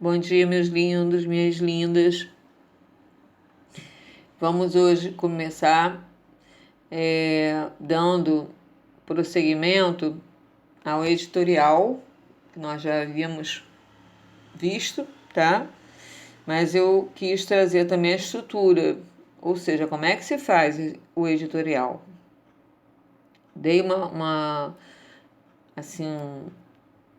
Bom dia, meus lindos, minhas lindas. Vamos hoje começar dando prosseguimento ao editorial que nós já havíamos visto, tá? Mas eu quis trazer também a estrutura, ou seja, como é que se faz o editorial. Dei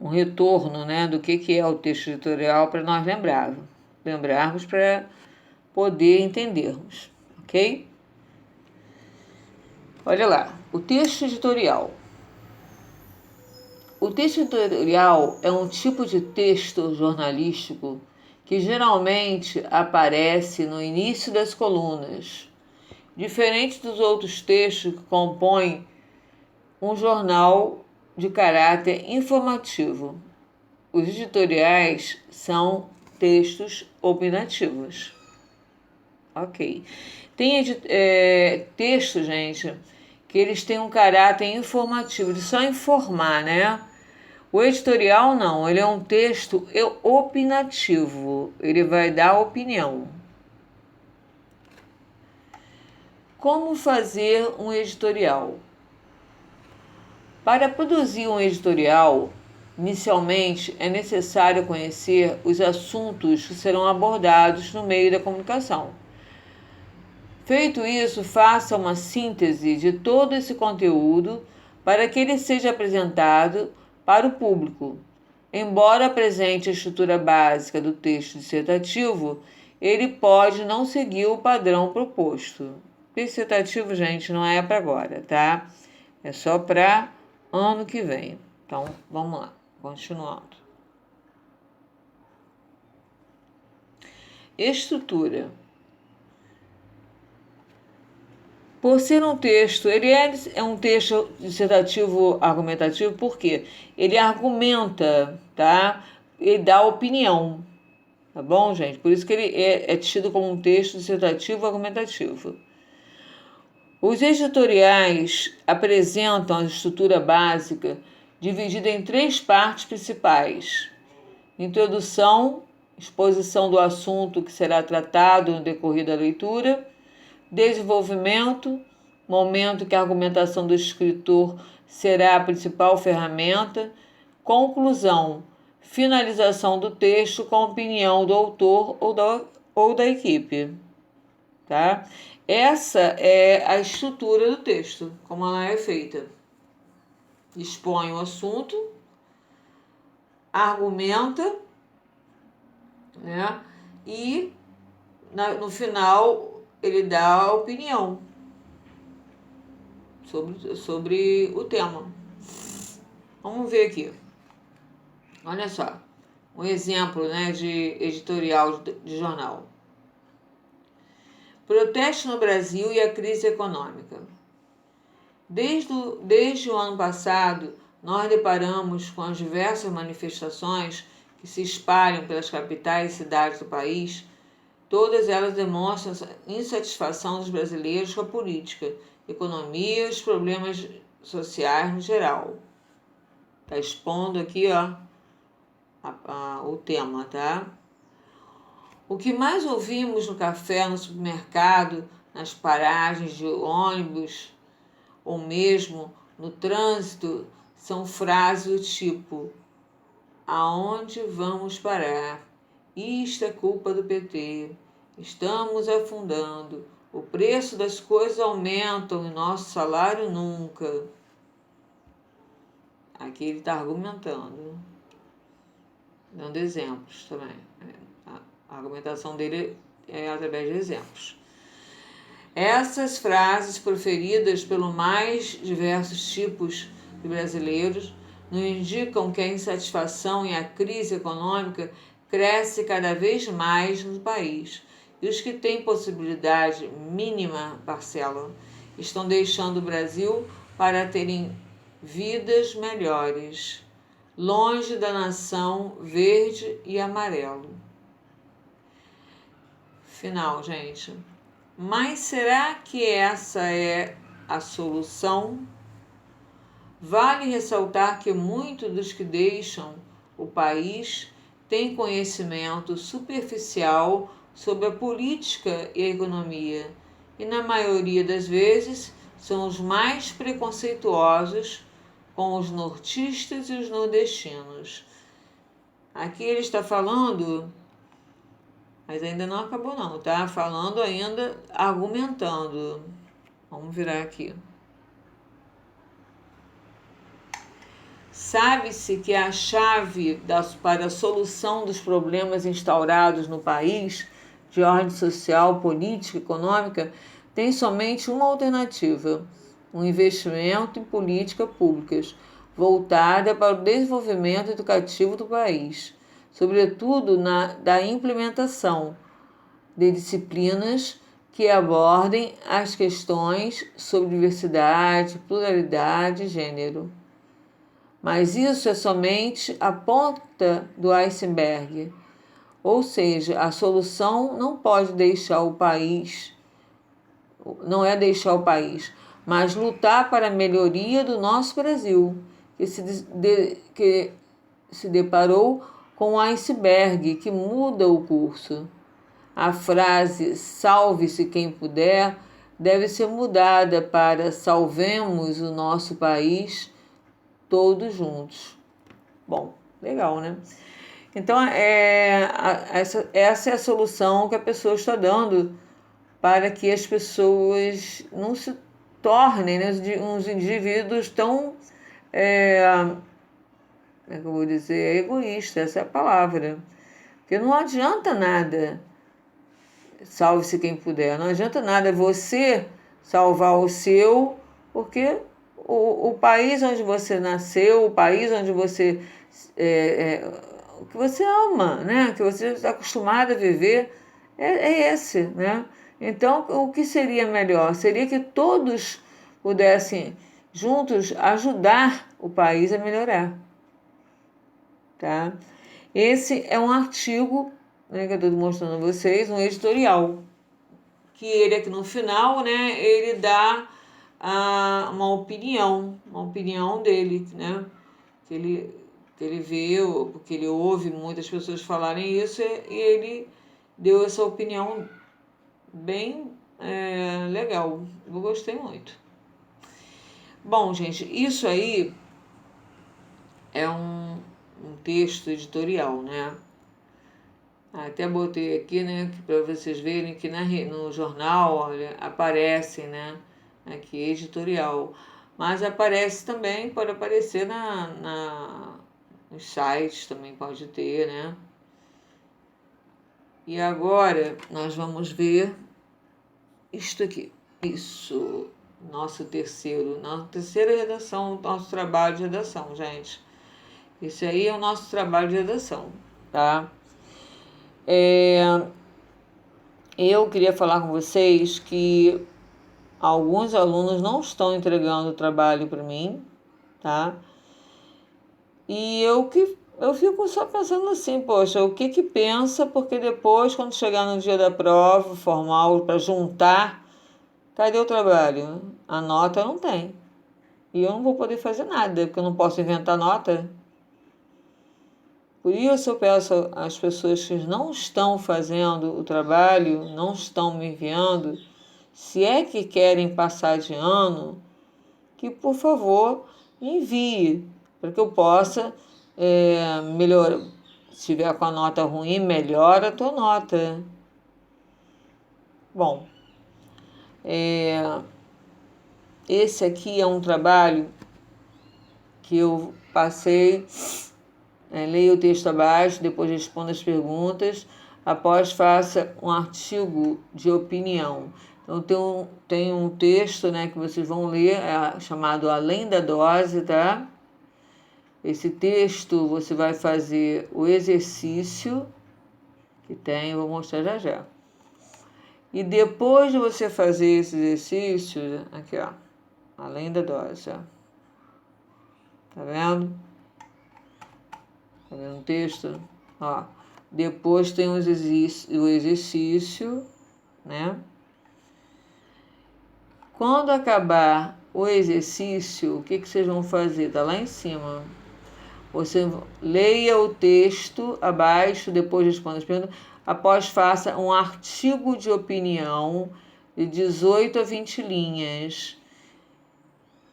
um retorno, né, do que é o texto editorial para nós lembrarmos para poder entendermos, ok? Olha lá, o texto editorial. O texto editorial é um tipo de texto jornalístico que geralmente aparece no início das colunas, diferente dos outros textos que compõem um jornal de caráter informativo. Os editoriais são textos opinativos. Ok. Tem texto, gente, que eles têm um caráter informativo, de só informar, né? O editorial não, ele é um texto opinativo, ele vai dar opinião. Como fazer um editorial? Para produzir um editorial, inicialmente é necessário conhecer os assuntos que serão abordados no meio da comunicação. Feito isso, faça uma síntese de todo esse conteúdo para que ele seja apresentado para o público. Embora apresente a estrutura básica do texto dissertativo, ele pode não seguir o padrão proposto. Dissertativo, gente, não é para agora, tá? É só para ano que vem. Então, vamos lá, continuando. Estrutura. Por ser um texto, ele é um texto dissertativo argumentativo, porque ele argumenta, tá? Ele dá opinião, tá bom, gente? Por isso que ele é tido como um texto dissertativo argumentativo. Os editoriais apresentam a estrutura básica dividida em 3 partes principais: introdução, exposição do assunto que será tratado no decorrer da leitura, desenvolvimento, momento que a argumentação do escritor será a principal ferramenta, conclusão, finalização do texto com a opinião do autor ou da equipe. Tá? Essa é a estrutura do texto, como ela é feita. Expõe o assunto, argumenta, né? E no final ele dá a opinião sobre o tema. Vamos ver aqui. Olha só, um exemplo, né, de editorial de jornal. Protesto no Brasil e a crise econômica. Desde o ano passado, nós deparamos com as diversas manifestações que se espalham pelas capitais e cidades do país. Todas elas demonstram insatisfação dos brasileiros com a política, economia e os problemas sociais no geral. Está expondo aqui, ó, o tema, tá? O que mais ouvimos no café, no supermercado, nas paragens de ônibus ou mesmo no trânsito são frases do tipo: aonde vamos parar? Isto é culpa do PT. Estamos afundando. O preço das coisas aumenta e nosso salário nunca. Aqui ele está argumentando, dando exemplos também. A argumentação dele é através de exemplos. Essas frases proferidas pelos mais diversos tipos de brasileiros nos indicam que a insatisfação e a crise econômica cresce cada vez mais no país. E os que têm possibilidade mínima parcela estão deixando o Brasil para terem vidas melhores, longe da nação verde e amarelo. Final, gente. Mas será que essa é a solução? Vale ressaltar que muitos dos que deixam o país têm conhecimento superficial sobre a política e a economia, e na maioria das vezes são os mais preconceituosos com os nortistas e os nordestinos. Aqui ele está falando, mas ainda não acabou não, tá? Falando ainda, argumentando. Vamos virar aqui. Sabe-se que a chave para a solução dos problemas instaurados no país, de ordem social, política, econômica, tem somente uma alternativa: um investimento em políticas públicas voltada para o desenvolvimento educativo do país, sobretudo da implementação de disciplinas que abordem as questões sobre diversidade, pluralidade e gênero. Mas isso é somente a ponta do iceberg, ou seja, a solução não pode deixar o país, não é deixar o país, mas lutar para a melhoria do nosso Brasil, que se deparou com um iceberg que muda o curso. A frase "salve-se quem puder" deve ser mudada para "salvemos o nosso país todos juntos". Bom, legal, né? Então, essa é a solução que a pessoa está dando para que as pessoas não se tornem, né, uns indivíduos tão, como é que eu vou dizer, egoísta, essa é a palavra. Porque não adianta nada, salve-se quem puder, não adianta nada você salvar o seu, porque o país onde você nasceu, o país onde você, o que você ama, né, que você está acostumado a viver, é esse, né? Então, o que seria melhor? Seria que todos pudessem, juntos, ajudar o país a melhorar. Tá? Esse é um artigo, né, que eu estou mostrando a vocês, um editorial, que ele aqui no final, né, ele dá uma opinião dele, né, que ele vê, porque ele ouve muitas pessoas falarem isso, e ele deu essa opinião bem legal. Eu gostei muito. Bom, gente, isso aí é um texto editorial, né? Até botei aqui, né, para vocês verem que no jornal, olha, aparece, né, aqui editorial. Mas aparece também, pode aparecer nos sites, também pode ter, né? E agora nós vamos ver isto aqui. Isso, nossa terceira redação, nosso trabalho de redação, gente. Isso aí é o nosso trabalho de redação, tá? Eu queria falar com vocês que alguns alunos não estão entregando o trabalho para mim, tá? E eu fico só pensando assim, poxa, o que pensa, porque depois, quando chegar no dia da prova formal para juntar, cadê o trabalho? A nota não tem. E eu não vou poder fazer nada, porque eu não posso inventar nota. Por isso eu peço às pessoas que não estão fazendo o trabalho, não estão me enviando, se é que querem passar de ano, que por favor me envie, para que eu possa melhorar. Se tiver com a nota ruim, melhora a tua nota. Bom, esse aqui é um trabalho que eu passei. Leia o texto abaixo, depois responda as perguntas. Após, faça um artigo de opinião. Então, tem um texto, né, que vocês vão ler, chamado Além da Dose, tá? Esse texto você vai fazer o exercício que tem, eu vou mostrar já já. E depois de você fazer esse exercício, aqui ó, Além da Dose, ó. Tá vendo? Tá vendo o texto? Ó, depois tem o exercício, né? Quando acabar o exercício, o que vocês vão fazer? Tá lá em cima. Você leia o texto abaixo, depois responda as perguntas. Após, faça um artigo de opinião de 18 a 20 linhas.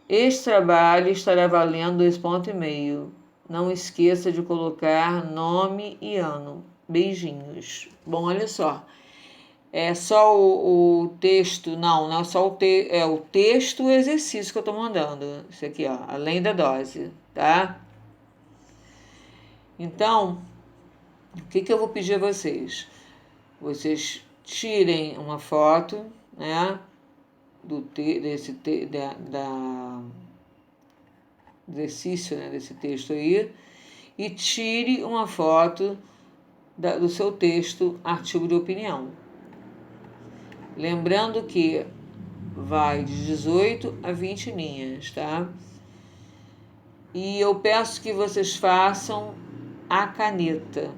Este trabalho estará valendo 2,5 pontos. Não esqueça de colocar nome e ano. Beijinhos. Bom, olha só. É só o texto, não é só é o texto e o exercício que eu estou mandando. Isso aqui, ó, além da dose, tá? Então, o que eu vou pedir a vocês? Vocês tirem uma foto, né, da exercício, né, desse texto aí, e tire uma foto do seu texto, artigo de opinião. Lembrando que vai de 18 a 20 linhas, tá? E eu peço que vocês façam a caneta,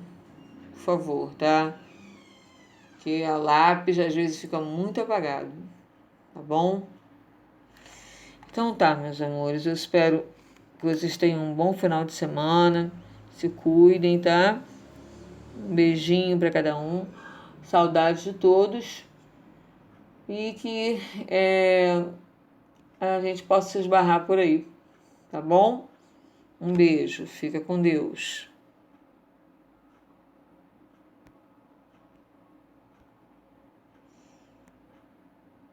por favor, tá? Que a lápis às vezes fica muito apagado, tá bom? Então tá, meus amores, eu espero que vocês tenham um bom final de semana, se cuidem, tá? Um beijinho para cada um, saudades de todos e que a gente possa se esbarrar por aí, tá bom? Um beijo, fica com Deus.